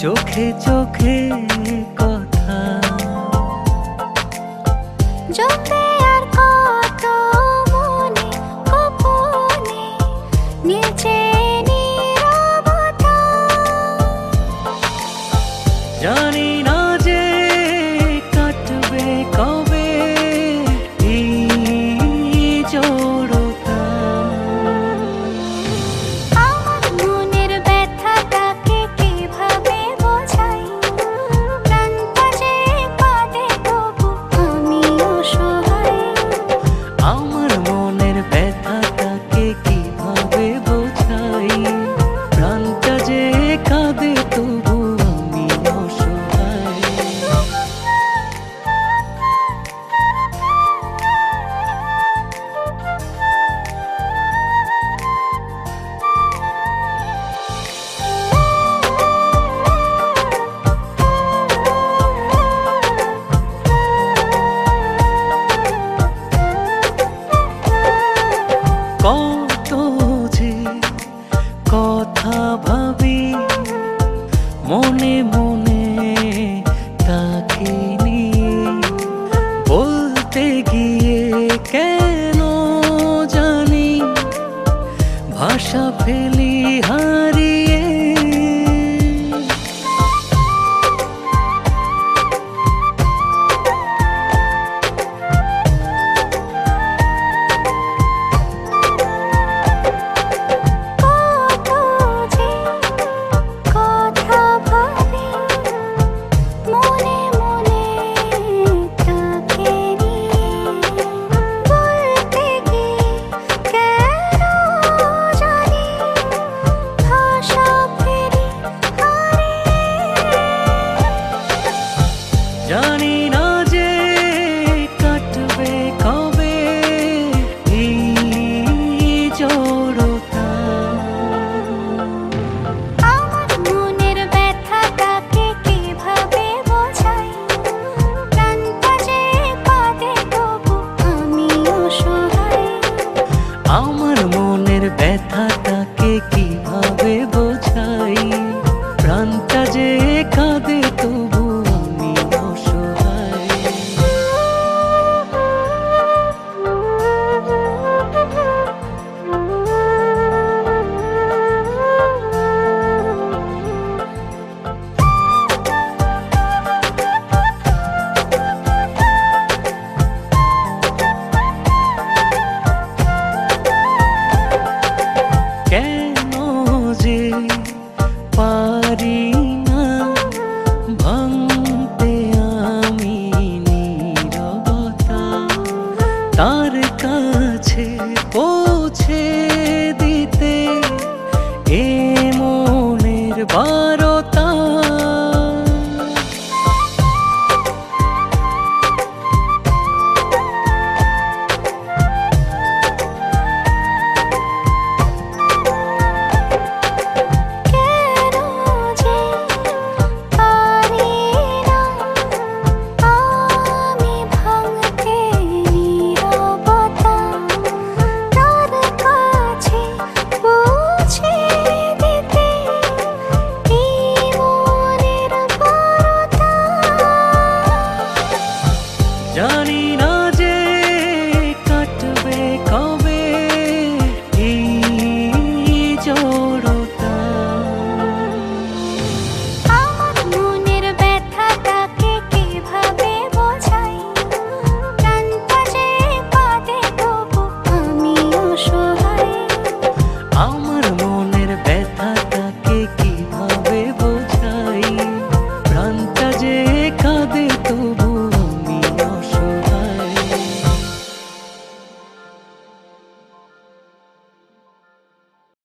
চোখে চোখে কথা জপে আর কত মনে গোপনে নিচে নীরবতা। জানি না যে কাটবে কবে এই জড়তা। আমার মনের ব্যথাটাকে কিভাবে বোঝাই, প্রাণটা যে কাঁদে তবু আমি অসহায়। আমার মনের ব্যথাটাকে কিভাবে বোঝাই, প্রাণটা যে কাঁদে তবু আমি অসহায়। কত যে কথা ভাবি মনে মনে তাকে নিয়ে, বলতে গিয়ে কেন জানি ভাষা ফেলি হারিয়ে। কত যে কথা ভাবি মনে মনে তাকে নিয়ে, বলতে গিয়ে কেন জানি ভাষা ফেরি হারিয়ে। জানি না যে কাটবে কবে এই জড়তা। আমার মনের ব্যথাটাকে কিভাবে বোঝাই, প্রাণটা যে কাঁদে তবু আমি অসহায়। আমার মনের ব্যথাটাকে কিভাবে বোঝাই, প্রাণটা যে কাঁদে তবু আমি অসহায়। কেন যে পা